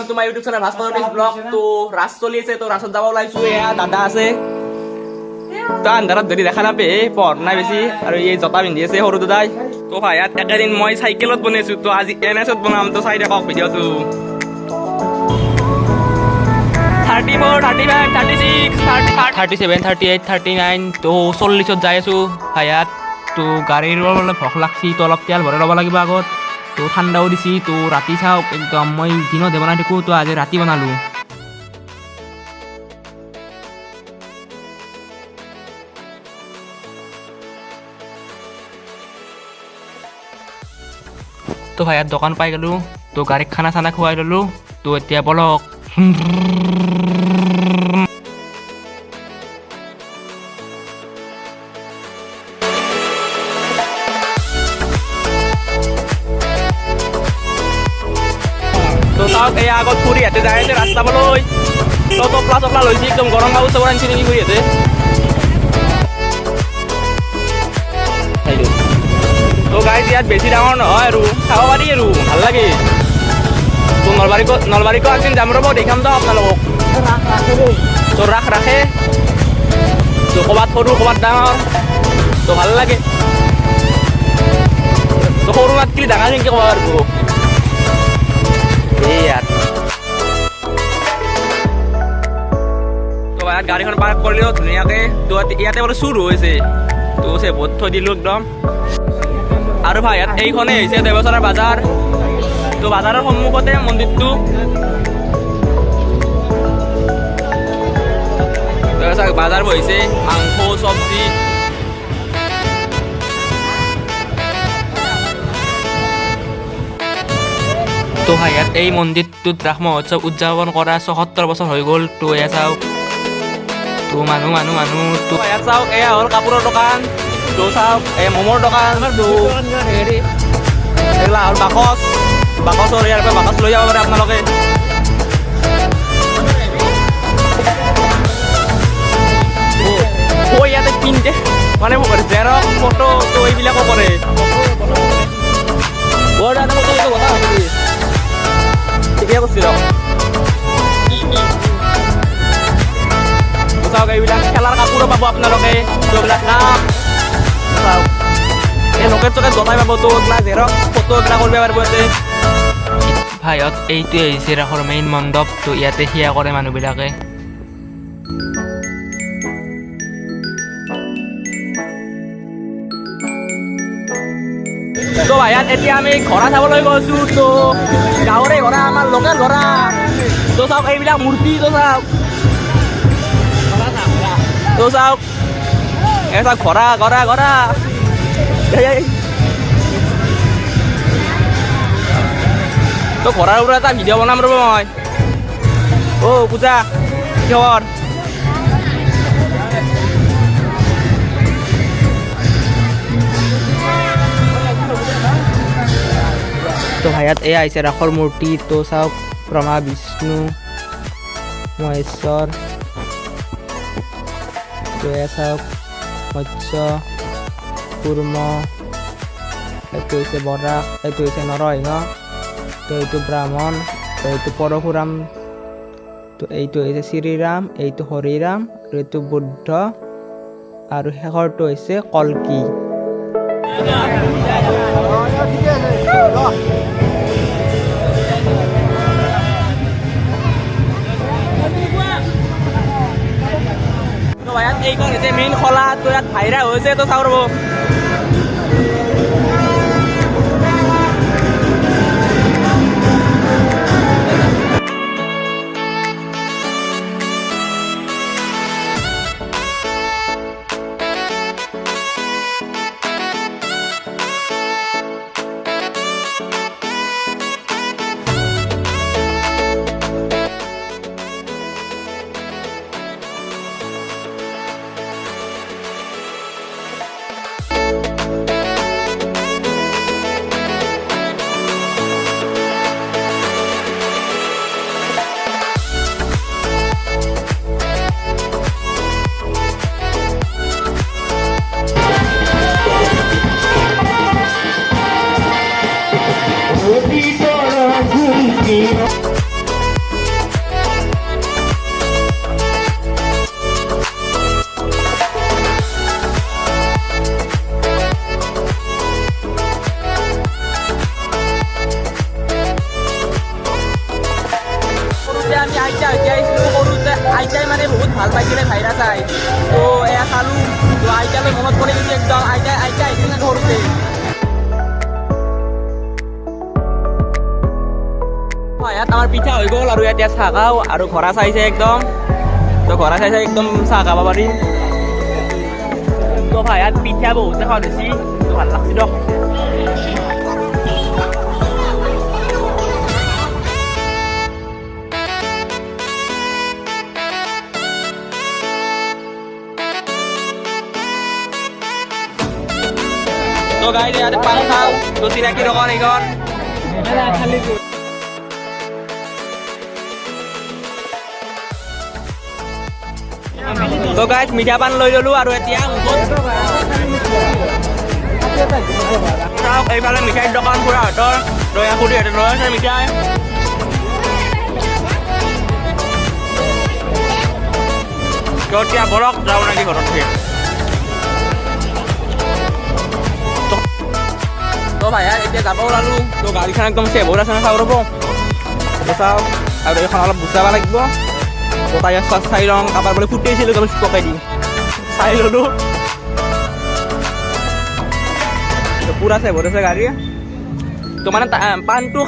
To my YouTube channel Bhaskar blog. তো ৰাস চলি আছে, তো ৰাসত যাব ওলাইছো। এয়া দাদা আছে, তো আন্ধাৰত যদি দেখা নাপে পঢ় নাই বেছি, আৰু এই জোতা পিন্ধি আছে সৰু দাদাই। তো ভাই ইয়াত একেদিন মই চাইকেলত বনাইছো, তো আজি NS-ত বনাম। তো চাই থাকক ভিডিঅ'টো। 34, 35, 36, 37, 38, 39, তো 40-ত যাই আছো ভাই ইয়াত। তো গাড়ীৰ অলপ ভোক লাগছি, তো অলপ তেল ভৰাই ল'ব লাগিব আগত। তো ঠাণ্ডাও দিছি, তো ৰাতি চাওক একদম মই দিনত বনাই থাকোঁ, তো আজি ৰাতি বনালোঁ। তো ভাই ইয়াত দোকান পাই গ'লোঁ, তো গাড়ীক খানা চানা খুৱাই ল'লোঁ। তো এতিয়া বলক। তো চাওক এই আগত ফুৰি ইয়াতে যাই আছে ৰাস্তা বলৈ। তো টপলা চপলা লৈছে, একদম গৰম কাপোৰ চাপোৰ আনিছে নেকি কৰি আছে। তো গাইজ ইয়াত বেছি ডাঙৰ নহয় আৰু চাব পাৰি আৰু ভাল লাগে। তো নলবাৰীকো একদিন যাম ৰ'ব, দেখাম তো আপোনালোকক। তো ৰাস ৰাখে, তো ক'ৰবাত সৰু ক'ৰবাত ডাঙৰ, তো ভাল লাগে। তো সৰু মাতকৈ ডাঙৰ কেনেকৈ ক'ব পাৰিব এই ইয়াত। তো ইয়াত গাড়ীখন পাৰ্ক কৰিলেও ধুনীয়াকৈ। তো ইয়াতে বোলে চুৰ হৈছে, তো চেভত থৈ দিলোঁ একদম। আৰু ভাই ইয়াত এইখনেই হৈছে দেৱচৰৰ বাজাৰ। তো বাজাৰৰ সন্মুখতে মন্দিৰটো। বাজাৰ বহিছে, মাংস চব্জি। তো ভাই ইয়াত এই মন্দিৰটোত ৰাস মহোৎসৱ উদযাপন কৰা ৭৪ বছৰ হৈ গ'ল। তো এয়া চাওক, তো মানুহ। তো ইয়াত চাওক এয়া হ'ল কাপোৰৰ দোকান। তো চাওক এই ম'মৰ দোকান। হেৰি এইগিলা হ'ল বাকচৰ ইয়াৰ পৰা বাকচ লৈ যাব পাৰে আপোনালোকে। ইয়াতে পিন্ধে মানে জেৰক্স ফটো, তো এইবিলাকো কৰে। ঠিকে কৈছিল। চাওক এইবিলাক খেলাৰ কাপোৰো পাব আপোনালোকে। তো এইবিলাক কাপ চাওক, এই লকেট চকেট জনাই পাব। তো এইবিলাক জেৰক্স ফটো এইবিলাক কৰিব পাৰিব ইয়াতে। ভাইত এইটোৱে হৈছে ৰাসৰ মেইন মণ্ডপ। তো ইয়াতে সেয়া কৰে মানুহবিলাকে। তো ভাইয়াত এতিয়া আমি ঘোঁৰা চাবলৈ গৈছোঁ। তো গাঁৱৰে ঘোঁৰা, আমাৰ লোকেল ঘোঁৰা। তো চাওক এইবিলাক মূৰ্তি। তো চাওক এই চাওক ঘোঁৰা। তো ঘোঁৰাৰ ওপৰত এটা ভিডিঅ' বনাম ৰ'ব মই। পূজা কিহৰ? তো ভাইয়াত এয়া আহিছে ৰাসৰ মূৰ্তি। তো চাওক ব্ৰহ্মা বিষ্ণু মহেশ্বৰ। তো এয়া চাওক মৎস্য কুৰ্ম, এইটো হৈছে বৰাহ, এইটো হৈছে নৰসিংহ, তো এইটো ব্ৰাহ্মণ, তো এইটো পৰশুৰাম, তো এইটো হৈছে শ্ৰীৰাম, এইটো হৰিৰাম, আৰু এইটো বুদ্ধ, আৰু শেষৰটো হৈছে কল্কি। ইয়াত এইখন হৈছে মেইন খলা। তো ইয়াত ভাইৰা হৈছে। তো চাওঁ ৰ'ব। এতিয়ালৈ মনত পৰি গৈছে একদম আইতা আহিছিল না ঘৰতে ইয়াত আমাৰ পিঠা হৈ গ'ল আৰু এতিয়া চাহ খাওঁ আৰু ঘৰা চাইছে একদম তো ঘৰা চাইছে একদম চাহ খাব পাৰিম তো ভাই ইয়াত পিঠা বহুত দেখা দিছি তো ভাল লাগছি দিয়ক তো গাইজ ইয়াতে পান খাওঁ তো চিনাকি দোকান এইখন তো গাইজ মিঠা পান লৈ ললো আৰু এতিয়া চাওক এইফালে মিঠাইৰ দোকান পুৰা হাতৰ দয়া খুৰী হাতে লৈ আছে মিঠাই তো এতিয়া বৰক যাওঁ নেকি ঘৰত তো ভাই এতিয়া যাব ওলালো তো গাড়ীখন একদম চেভ হৈ আছে না চাওঁ ৰ'ব তো চাওঁ আৰু এইখন অলপ গুচাব লাগিব তো তাই চাই লওঁ কাবাৰ বোলে ফুটাইছিলোঁ আমি পকাই দিম চাই ল'লোঁ তো পুৰা চেভ হৈ আছে গাড়ী তো মানে পাণটো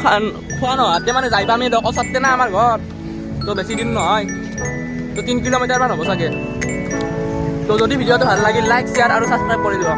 খোৱা নহয় মানে যাই পাম আমি ওচৰতে না আমাৰ ঘৰ তো বেছি দিন নহয় তো 3 কিলোমিটাৰমান হ'ব চাগে তো যদি ভিডিঅ'টো ভাল লাগিল লাইক শ্বেয়াৰ আৰু ছাবস্ক্ৰাইব কৰি দিব